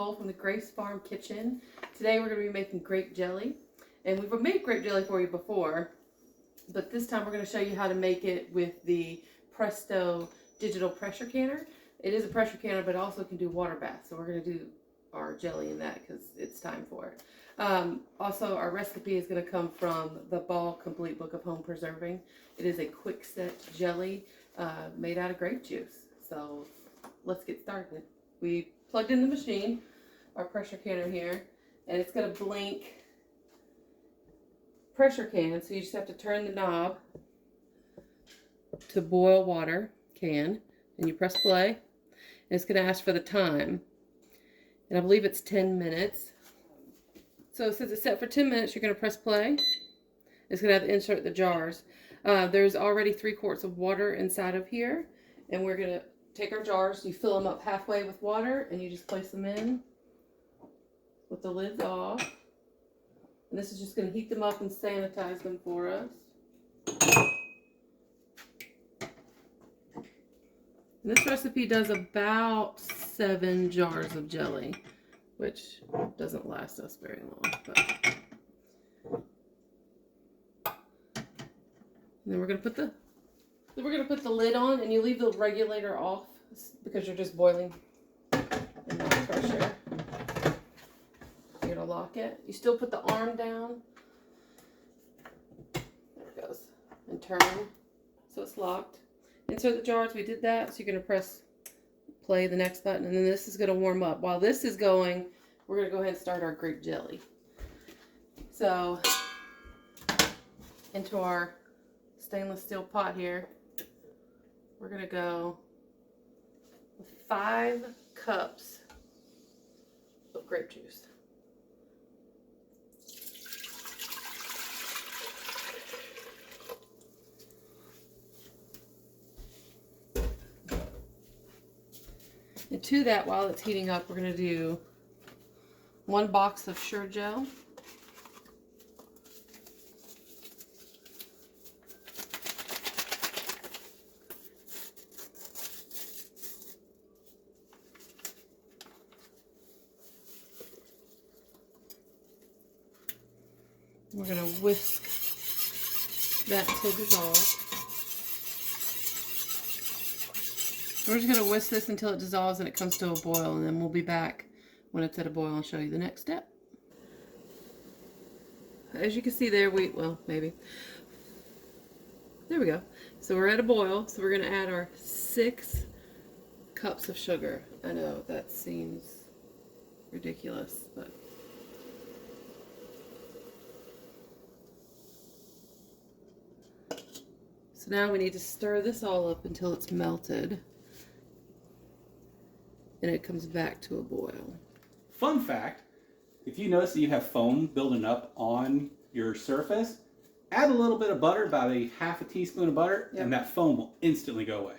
Nicole from the Grace Farm Kitchen. Today we're going to be making grape jelly. And we've made grape jelly for you before, but this time we're going to show you how to make it with the Presto digital pressure canner. It is a pressure canner, but it also can do water baths. So we're going to do our jelly in that because it's time for it. Also, our recipe is going to come from the Ball Complete Book of Home Preserving. It is a quick set jelly made out of grape juice. So let's get started. We plugged in the machine, our pressure canner here, and it's going to blink pressure can. So you just have to turn the knob to boil water can, and you press play, and it's going to ask for the time. And I believe it's 10 minutes. So since it's set for 10 minutes, you're going to press play. It's going to have to insert the jars. There's already 3 quarts of water inside of here. And we're going to take our jars. You fill them up halfway with water, and you just place them in with the lids off. And this is just going to heat them up and sanitize them for us. And this recipe does about 7 jars of jelly, which doesn't last us very long. But. And then we're gonna put the lid on, and you leave the regulator off because you're just boiling and not pressure. You're gonna lock it. You still put the arm down. There it goes. And turn so it's locked. Insert the jars. We did that. So you're going to press play, the next button, and then this is going to warm up. While this is going, we're going to go ahead and start our grape jelly. So into our stainless steel pot here, we're going to go with 5 cups of grape juice. And to that, while it's heating up, we're going to do 1 box of Sure-Jell. We're going to whisk that to dissolve. We're just going to whisk this until it dissolves and it comes to a boil, and then we'll be back when it's at a boil and show you the next step. As you can see there, maybe. There we go. So we're at a boil, so we're going to add our 6 cups of sugar. I know that seems ridiculous, but... So now we need to stir this all up until it's melted. And it comes back to a boil. Fun fact, if you notice that you have foam building up on your surface, add a little bit of butter, about a half a teaspoon of butter, and that foam will instantly go away.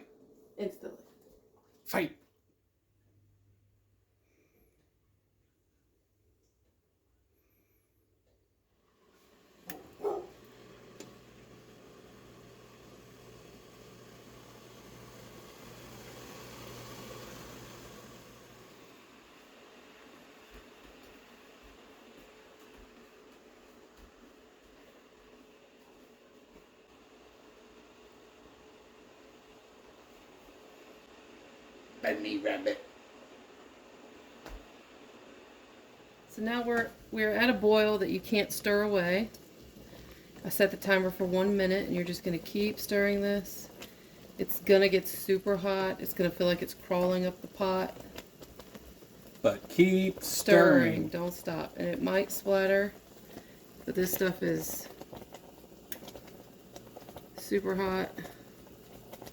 Instantly. Fight. Bunny rabbit. So now we're at a boil that you can't stir away. I set the timer for 1 minute, and you're just going to keep stirring this. It's going to get super hot. It's going to feel like it's crawling up the pot. But keep stirring. Don't stop. And it might splatter, but this stuff is super hot.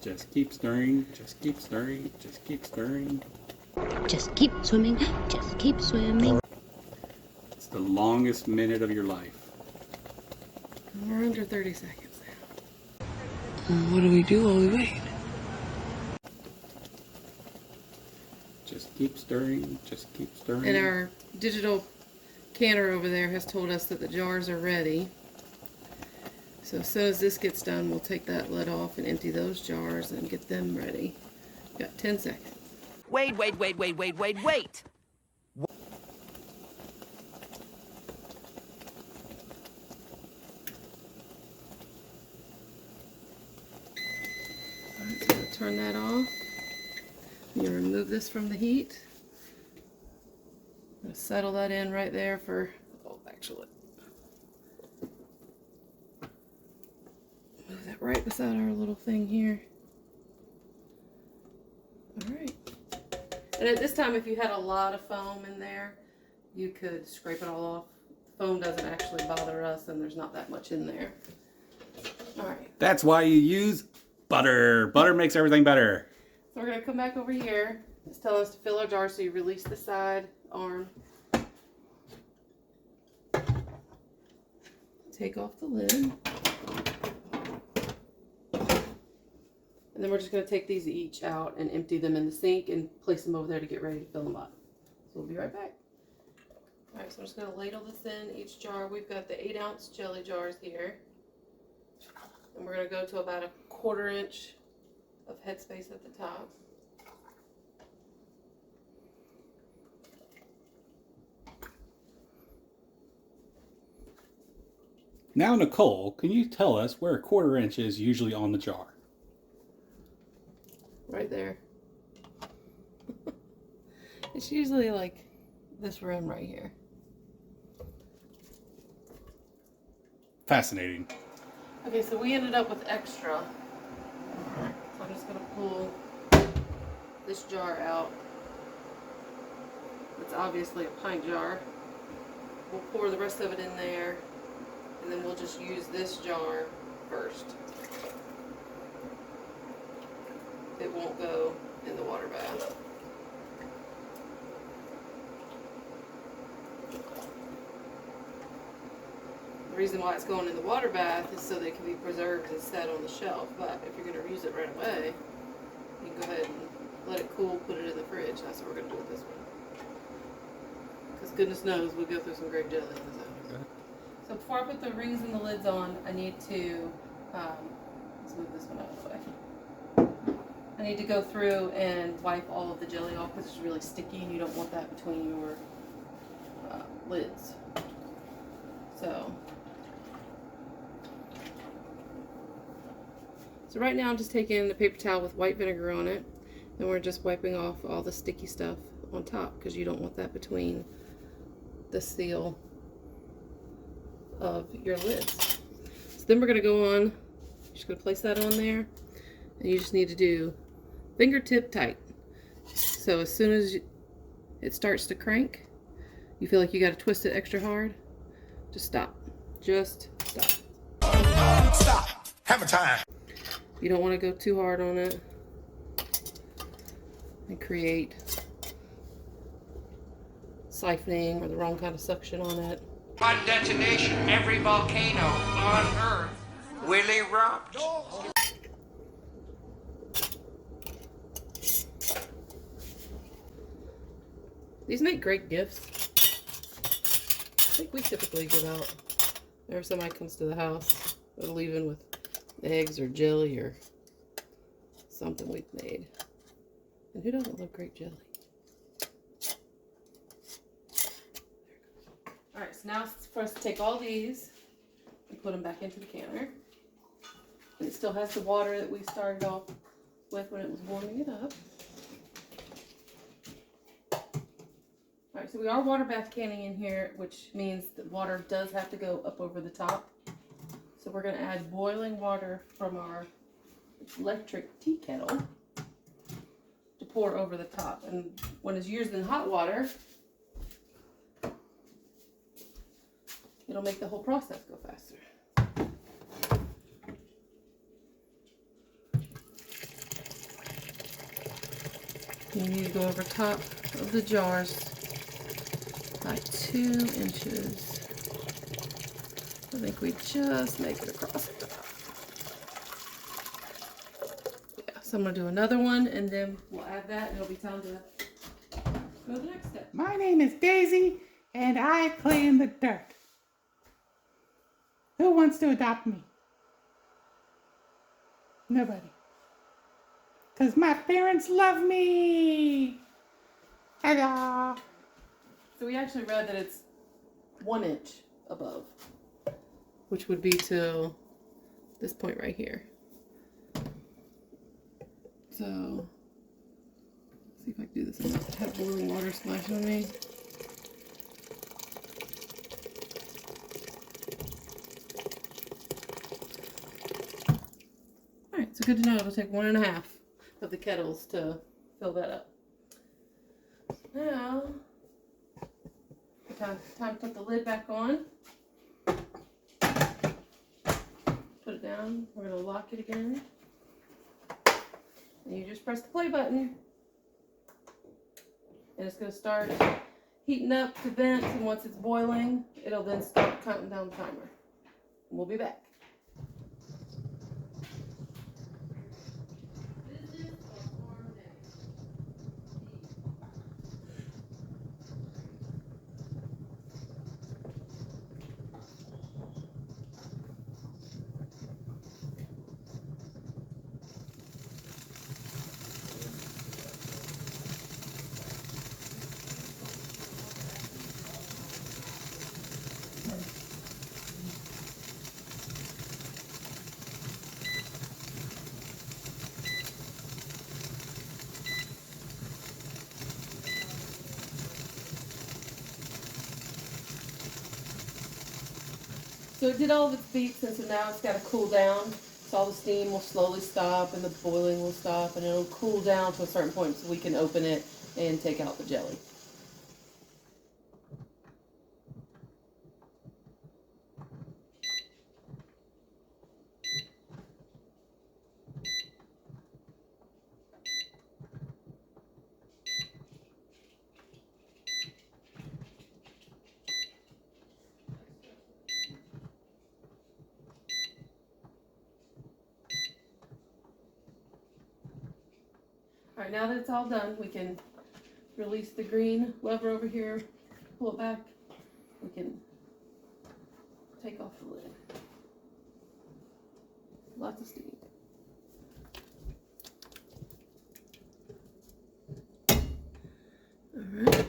Just keep stirring, just keep stirring, just keep stirring. Just keep swimming, just keep swimming. It's the longest minute of your life. We're under 30 seconds now. What do we do while we wait? Just keep stirring, just keep stirring. And our digital canner over there has told us that the jars are ready. So as soon as this gets done, we'll take that lid off and empty those jars and get them ready. Got 10 seconds. Wait. turn that off. You remove this from the heat. I'm going to settle that in right there for, oh, actually, move that right beside our little thing here. All right. And at this time, if you had a lot of foam in there, you could scrape it all off. The foam doesn't actually bother us, and there's not that much in there. All right. That's why you use butter. Butter makes everything better. So we're going to come back over here. It's telling us to fill our jar, so you release the side arm. Take off the lid. And then we're just going to take these each out and empty them in the sink and place them over there to get ready to fill them up. So we'll be right back. Alright, so I'm just going to ladle this in each jar. We've got the 8-ounce jelly jars here. And we're going to go to about a 1/4 inch of headspace at the top. Now, Nicole, can you tell us where a 1/4 inch is usually on the jar? Right there. It's usually like this rim right here. Fascinating. Okay, so we ended up with extra. So I'm just going to pull this jar out. It's obviously a pint jar. We'll pour the rest of it in there, and then we'll just use this jar first. It won't go in the water bath. The reason why it's going in the water bath is so they can be preserved and set on the shelf. But if you're going to use it right away, you can go ahead and let it cool, put it in the fridge. That's what we're going to do with this one. Because goodness knows we go through some grape jelly in this house. Okay. So before I put the rings and the lids on, I need to, let's move this one out of the way. I need to go through and wipe all of the jelly off because it's really sticky and you don't want that between your lids. So right now I'm just taking a paper towel with white vinegar on it, and we're just wiping off all the sticky stuff on top because you don't want that between the seal of your lids. So then we're going to go on, just going to place that on there, and you just need to do fingertip tight. So as soon as it starts to crank, you feel like you got to twist it extra hard, just stop. Just stop. Stop. Hammer time. You don't want to go too hard on it and create siphoning or the wrong kind of suction on it. On detonation, every volcano on Earth will erupt. These make great gifts. I think we typically give out, whenever somebody comes to the house, they'll leave in with eggs or jelly or something we've made. And who doesn't love grape jelly? Alright, so now it's for us to take all these and put them back into the canner. And it still has the water that we started off with when it was warming it up. Alright, so we are water bath canning in here, which means that water does have to go up over the top. So we're going to add boiling water from our electric tea kettle to pour over the top. And when it's used in hot water, it'll make the whole process go faster. You need to go over top of the jars by 2 inches. I think we just make it across the top. Yeah, so I'm going to do another one and then we'll add that and it'll be time to go to the next step. My name is Daisy, and I play in the dirt. Who wants to adopt me? Nobody. Because my parents love me. Hello. So we actually read that it's 1 inch above, which would be till this point right here. So So, see if I can do this and not have boiling water splash on me. Alright, so good to know. It'll take 1.5 of the kettles to fill that up. Now, time to put the lid back on. Put it down. We're going to lock it again. And you just press the play button. And it's going to start heating up to vent. And once it's boiling, it'll then start counting down the timer. And we'll be back. So it did all of its beats, and so now it's got to cool down. So all the steam will slowly stop, and the boiling will stop, and it'll cool down to a certain point so we can open it and take out the jelly. Alright, now that it's all done, we can release the green lever over here, pull it back. We can take off the lid. Lots of steam. Alright.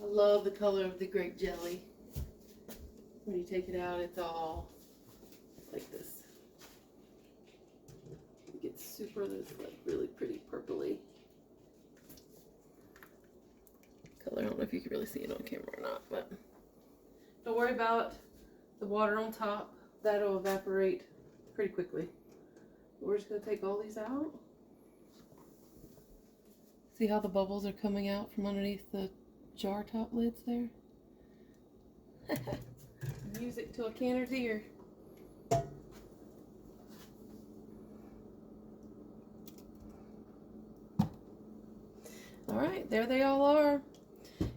I love the color of the grape jelly. When you take it out, it's all like this. It gets super, it's like really pretty purpley color. I don't know if you can really see it on camera or not, but don't worry about the water on top. That'll evaporate pretty quickly. We're just gonna take all these out. See how the bubbles are coming out from underneath the jar top lids there? Music to a canner's ear. Alright, there they all are.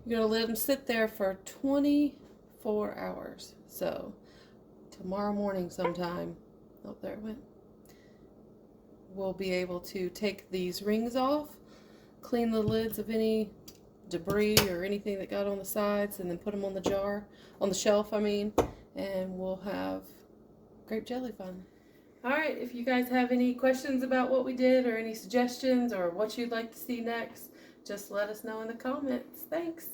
You're going to let them sit there for 24 hours. So, tomorrow morning sometime, oh, there it went. We'll be able to take these rings off, clean the lids of any debris or anything that got on the sides, and then put them on the jar, on the shelf, I mean, and we'll have grape jelly fun. Alright, if you guys have any questions about what we did or any suggestions or what you'd like to see next, just let us know in the comments. Thanks.